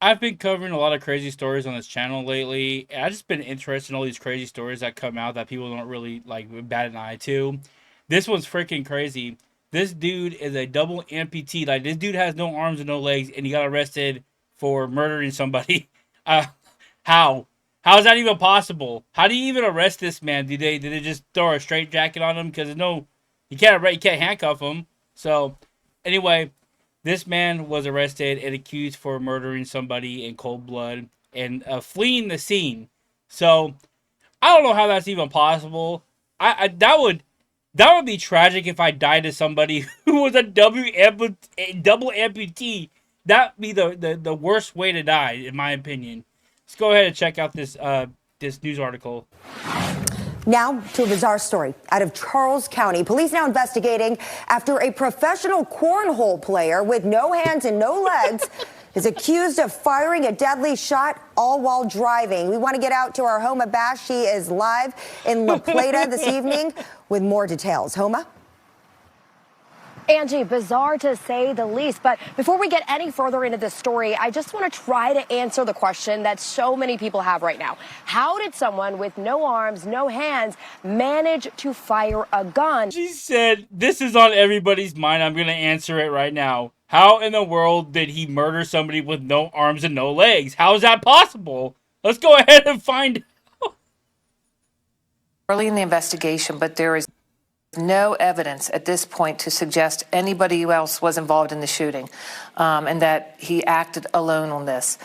I've been covering a lot of crazy stories on this channel lately. And I've just been interested in all these crazy stories that come out that people don't really like bat an eye to. This one's freaking crazy. This dude is a double amputee. Like, this dude has no arms and no legs, and he got arrested for murdering somebody. Uh, how? How is that even possible? How do you even arrest this man? Did they just throw a straight jacket on him? Because no, you can't handcuff him. So anyway, this man was arrested and accused for murdering somebody in cold blood and fleeing the scene. So I don't know how that's even possible. That would be tragic if I died to somebody who was a double amputee. That'd be the worst way to die, in my opinion. Let's go ahead and check out this news article. Now to a bizarre story out of Charles County. Police now investigating after a professional cornhole player with no hands and no legs is accused of firing a deadly shot all while driving. We want to get out to our Homa Bash. She is live in La Plata this evening with more details. Homa? Angie, bizarre to say the least. But before we get any further into this story, I just want to try to answer the question that so many people have right now. How did someone with no arms, no hands manage to fire a gun? She said, this is on everybody's mind. I'm going to answer it right now. How in the world did he murder somebody with no arms and no legs? How is that possible? Let's go ahead and find out. Early in the investigation, but there is no evidence at this point to suggest anybody else was involved in the shooting, and that he acted alone on this.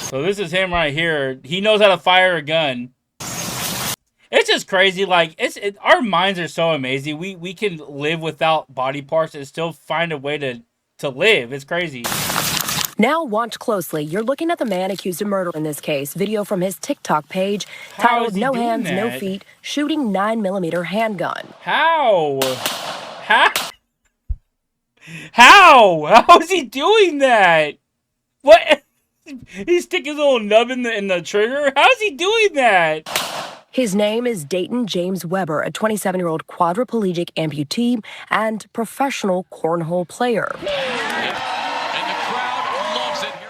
So this is him right here. He knows how to fire a gun. It's just crazy. Like, our minds are so amazing. We can live without body parts and still find a way to live. It's crazy. Now watch closely. You're looking at the man accused of murder in this case. Video from his TikTok page titled "No Hands, No Feet, Shooting 9mm Handgun." How? How is he doing that? What? He stick his little nub in the trigger? How is he doing that? His name is Dayton James Weber, a 27-year-old quadriplegic amputee and professional cornhole player.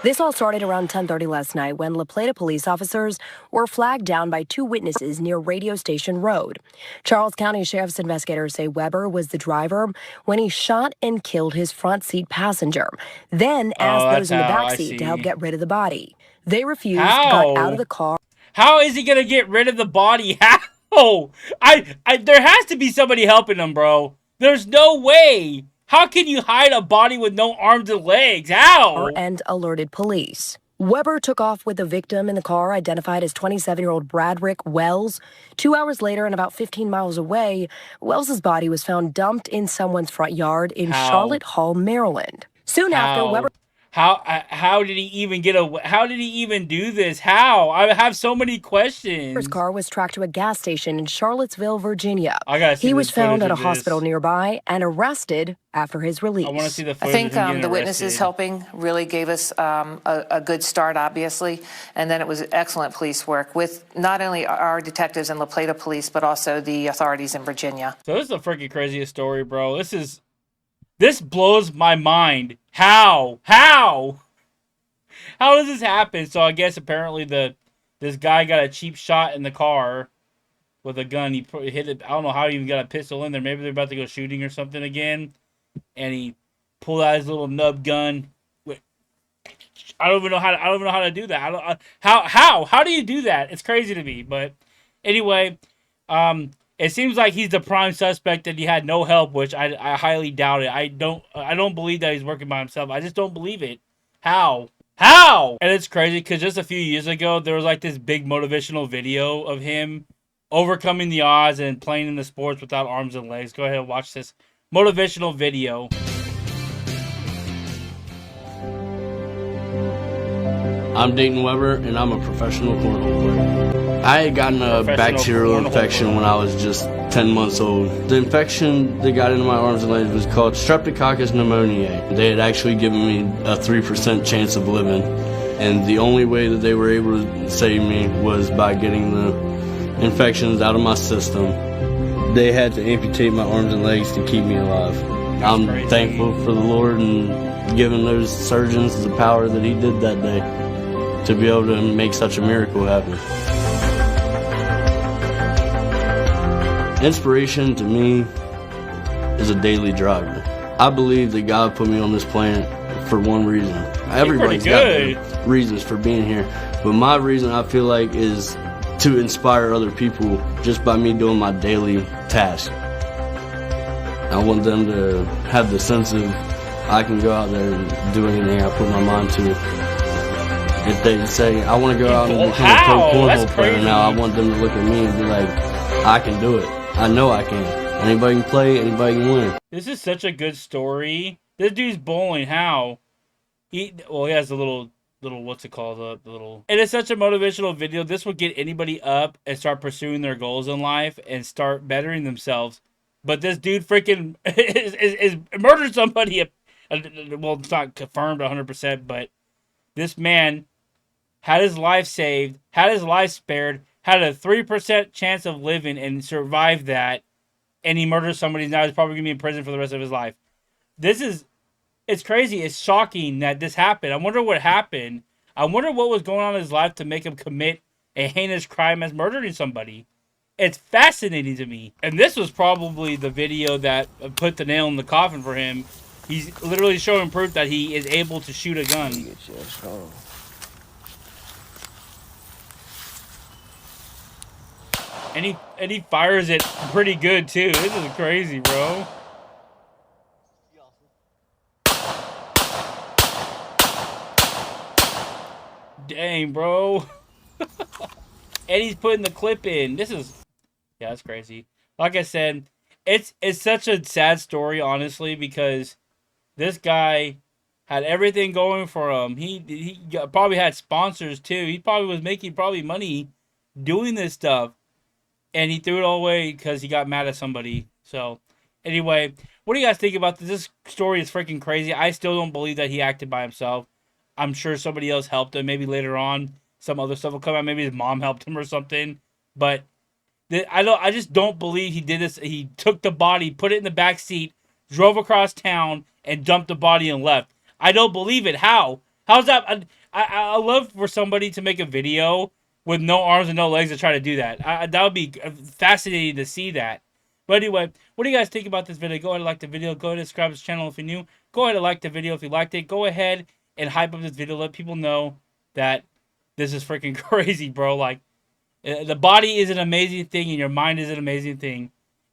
This all started around 10:30 last night when La Plata police officers were flagged down by two witnesses near Radio Station Road. Charles County Sheriff's investigators say Weber was the driver when he shot and killed his front seat passenger, then asked those in the back seat to help get rid of the body. They refused, got out of the car. How is he gonna get rid of the body? How? There has to be somebody helping him, bro. There's no way. How can you hide a body with no arms and legs? How? And alerted police. Weber took off with the victim in the car, identified as 27-year-old Bradrick Wells. 2 hours later and about 15 miles away, Wells's body was found dumped in someone's front yard in Charlotte Hall, Maryland. Soon after, Weber... How did he even do this? How? I have so many questions. His car was tracked to a gas station in Charlottesville, Virginia. He was found at a hospital nearby and arrested after his release. I want to see the footage. I think the witnesses helping really gave us a good start, obviously, and then it was excellent police work with not only our detectives and La Plata Police, but also the authorities in Virginia. So this is the freaking craziest story, bro. This blows my mind. How does this happen? So I guess apparently this guy got a cheap shot in the car with a gun. He hit it. I don't know how he even got a pistol in there. Maybe they're about to go shooting or something again, and he pulled out his little nub gun. I don't even know how to do that. How do you do that? It's crazy to me. But anyway, it seems like he's the prime suspect and he had no help, which I highly doubt it. I don't believe that he's working by himself. I just don't believe it. How? And it's crazy because just a few years ago, there was like this big motivational video of him overcoming the odds and playing in the sports without arms and legs. Go ahead and watch this motivational video. I'm Dayton Weber, and I'm a professional cornhole player. I had gotten a bacterial infection when I was just 10 months old. The infection that got into my arms and legs was called Streptococcus pneumoniae. They had actually given me a 3% chance of living, and the only way that they were able to save me was by getting the infections out of my system. They had to amputate my arms and legs to keep me alive. I'm thankful for the Lord and giving those surgeons the power that he did that day to be able to make such a miracle happen. Inspiration to me is a daily driver. I believe that God put me on this planet for one reason. Everybody's got their reasons for being here, but my reason I feel like is to inspire other people just by me doing my daily task. I want them to have the sense of I can go out there and do anything I put my mind to. If they say, I want to go out and become a pro cornhole player now, I want them to look at me and be like, I can do it. I know I can. Anybody can play, anybody can win. This is such a good story. This dude's bowling. How? He has a little what's it called? The little. It is such a motivational video. This will get anybody up and start pursuing their goals in life and start bettering themselves. But this dude freaking is murdered somebody. Well, it's not confirmed 100%, but this man had his life saved, had his life spared, had a 3% chance of living and survived that, and he murdered somebody. Now he's probably going to be in prison for the rest of his life. It's crazy. It's shocking that this happened. I wonder what happened. I wonder what was going on in his life to make him commit a heinous crime as murdering somebody. It's fascinating to me. And this was probably the video that put the nail in the coffin for him. He's literally showing proof that he is able to shoot a gun. And he fires it pretty good too. This is crazy, bro. Dang, bro. And he's putting the clip in. Yeah, that's crazy. Like I said, it's such a sad story, honestly, because this guy had everything going for him. He probably had sponsors too. He probably was making money doing this stuff, and he threw it all away because he got mad at somebody. So, anyway, what do you guys think about this? This story is freaking crazy. I still don't believe that he acted by himself. I'm sure somebody else helped him. Maybe later on, some other stuff will come out. Maybe his mom helped him or something. But I just don't believe he did this. He took the body, put it in the back seat, drove across town, and dumped the body and left. I don't believe it. How? How's that? I love for somebody to make a video with no arms and no legs to try to do that. That would be fascinating to see that. But anyway, what do you guys think about this video? Go ahead and like the video. Go ahead and subscribe to the channel if you're new. Go ahead and like the video if you liked it. Go ahead and hype up this video. Let people know that this is freaking crazy, bro. Like, the body is an amazing thing, and your mind is an amazing thing.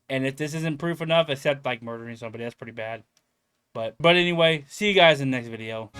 And if this isn't proof enough, except like murdering somebody, that's pretty bad. But anyway, see you guys in the next video.